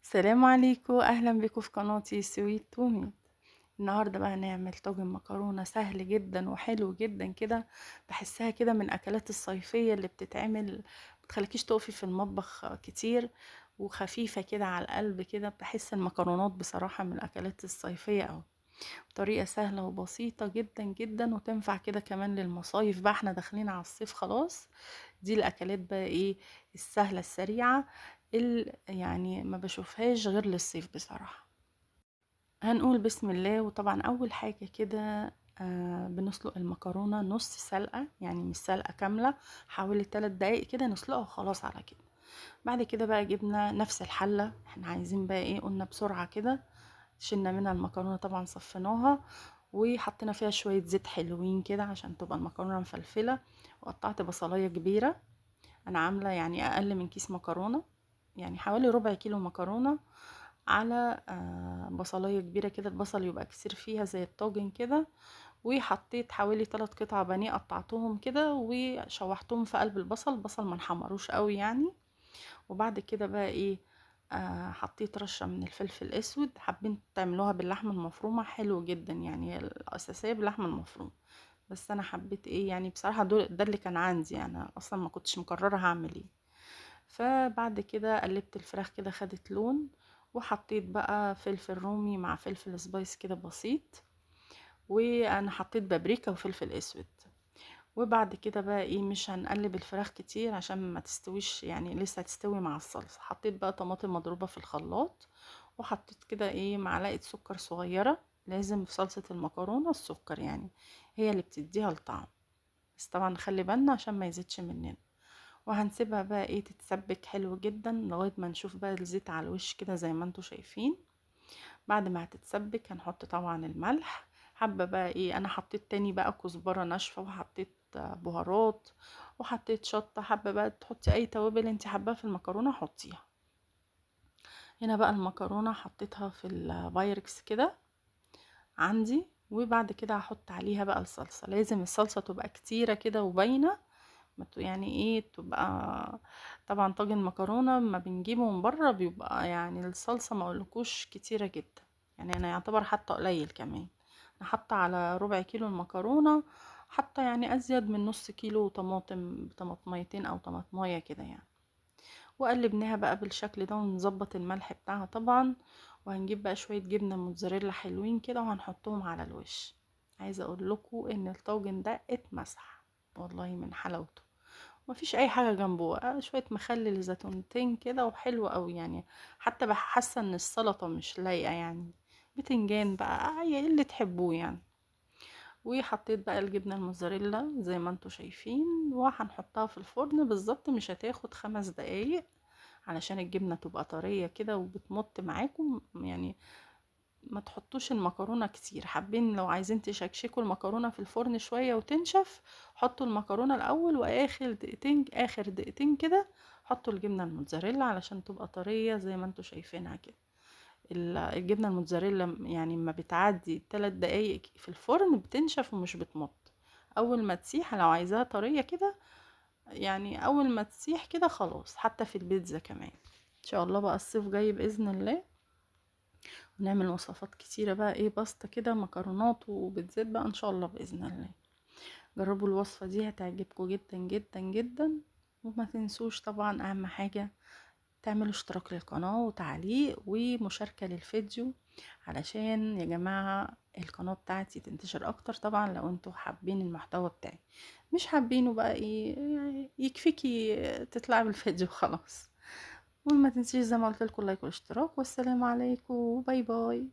السلام عليكم، اهلا بكم في قناتي سويت تومي. النهارده بقى هنعمل طاجن مكرونه سهل جدا وحلو جدا كده. بحسها كده من اكلات الصيفيه اللي بتتعمل، متخليكيش تقفي في المطبخ كتير، وخفيفه كده على القلب كده. بحس المكرونات بصراحه من الاكلات الصيفيه اوي. طريقه سهله وبسيطه جدا جدا، وتنفع كده كمان للمصايف. بقى احنا داخلين على الصيف خلاص. دي الاكلات بقى ايه؟ السهله السريعه، يعني ما بشوفهاش غير للصيف بصراحه. هنقول بسم الله. وطبعا اول حاجه كده بنسلق المكرونه نص سلقه، يعني مش سلقه كامله. حوالي 3 دقايق كده نسلقها وخلاص على كده. بعد كده بقى جبنا نفس الحله، احنا عايزين بقى ايه؟ قلنا بسرعه كده. شلنا منها المكرونه طبعا، صفيناها وحطينا فيها شويه زيت حلوين كده عشان تبقى المكرونه مفلفله. وقطعت بصلايه كبيره. انا عامله يعني اقل من كيس مكرونه، يعني حوالي ربع كيلو مكرونه على بصلايه كبيره كده. البصل يبقى كتير فيها زي الطاجن كده. وحطيت حوالي 3 قطع بانيه، قطعتهم كده وشوحتهم في قلب البصل ما نحمروش قوي يعني. وبعد كده بقى ايه؟ حطيت رشه من الفلفل الاسود. حابين تعملوها باللحمه المفرومه حلو جدا، يعني الاساسيه باللحمه المفرومه. بس انا حبيت ايه يعني بصراحه، ده اللي كان عندي. انا اصلا ما كنتش مقرره هعمل ايه. فبعد كده قلبت الفراخ كده خدت لون. وحطيت بقى فلفل رومي مع فلفل سبايس كده بسيط. وانا حطيت بابريكا وفلفل اسود. وبعد كده بقى ايه؟ مش هنقلب الفراخ كتير عشان ما تستويش، يعني لسه هتستوي مع الصلصة. حطيت بقى طماطم مضروبة في الخلاط. وحطيت كده ايه؟ معلقة سكر صغيرة. لازم في صلصة المكرونة السكر يعني، هي اللي بتديها الطعم. بس طبعا نخلي بالنا عشان ما يزيدش مننا. وهنسيبها بقى ايه؟ تتسبك حلو جدا لغاية ما نشوف بقى الزيت على الوش كده زي ما انتوا شايفين. بعد ما هتتسبك هنحط طبعا الملح. حابة بقى ايه؟ انا حطيت تاني بقى كزبرة ناشفة، وحطيت بهارات، وحطيت شطة. حابة بقى تحطي اي توابل انت حباها في المكرونة حطيها. هنا بقى المكرونة حطيتها في البايركس كده عندي. وبعد كده هحط عليها بقى الصلصة. لازم الصلصة تبقى كتيرة كده وباينة. يعني ايه تبقى؟ طبعا طاجن مكرونه ما بنجيبه من بره بيبقى يعني الصلصه ما اقولكوش كتيره جدا. يعني انا يعتبر حاطه قليل كمان. انا حاطه على ربع كيلو المكرونه، حاطه يعني ازيد من نص كيلو طماطم، طماطميتين او طماطمايه كده يعني. وقلبناها بقى بالشكل ده ونظبط الملح بتاعها طبعا. وهنجيب بقى شويه جبنه موتزاريلا حلوين كده وهنحطهم على الوش. عايزه اقول لكم ان الطاجن ده اتمسح والله من حلاوته. مفيش اي حاجه جنبه، شويه مخلل زيتونتين كده وحلو قوي يعني. حتى حاسه ان السلطه مش لايقه يعني. بتنجان بقى اي اللي تحبوه يعني. وحطيت بقى الجبنه الموزاريلا زي ما انتوا شايفين، وهنحطها في الفرن بالظبط مش هتاخد 5 دقايق. علشان الجبنه تبقى طريه كده وبتمط معاكم يعني. ما تحطوش المكرونة كتير. حابين لو عايزين تشكشكوا المكرونة في الفرن شوية وتنشف، حطوا المكرونة الاول، واخر دقيقتين اخر دقيقتين كده حطوا الجبنة الموتزاريلا علشان تبقى طرية زي ما انتوا شايفينها كده. الجبنة الموتزاريلا يعني ما بتعدي 3 دقايق في الفرن بتنشف ومش بتمط. اول ما تسيح لو عايزاها طرية كده، يعني اول ما تسيح كده خلاص. حتى في البيتزا كمان. ان شاء الله بقى الصيف جاي بإذن الله، ونعمل وصفات كتيرة بقى ايه؟ باستا كده، مكرونات وبيتزات بقى ان شاء الله باذن الله. جربوا الوصفة دي هتعجبكم جدا جدا جدا. وما تنسوش طبعا اهم حاجة تعملوا اشتراك للقناة وتعليق ومشاركة للفيديو، علشان يا جماعة القناة بتاعتي تنتشر اكتر. طبعا لو انتوا حابين المحتوى بتاعي، مش حابينه بقى ايه يعني يكفيكي تطلعي بالفيديو خلاص. وما تنسيش زي ما قلت لكم لايك والاشتراك. والسلام عليكم، باي باي.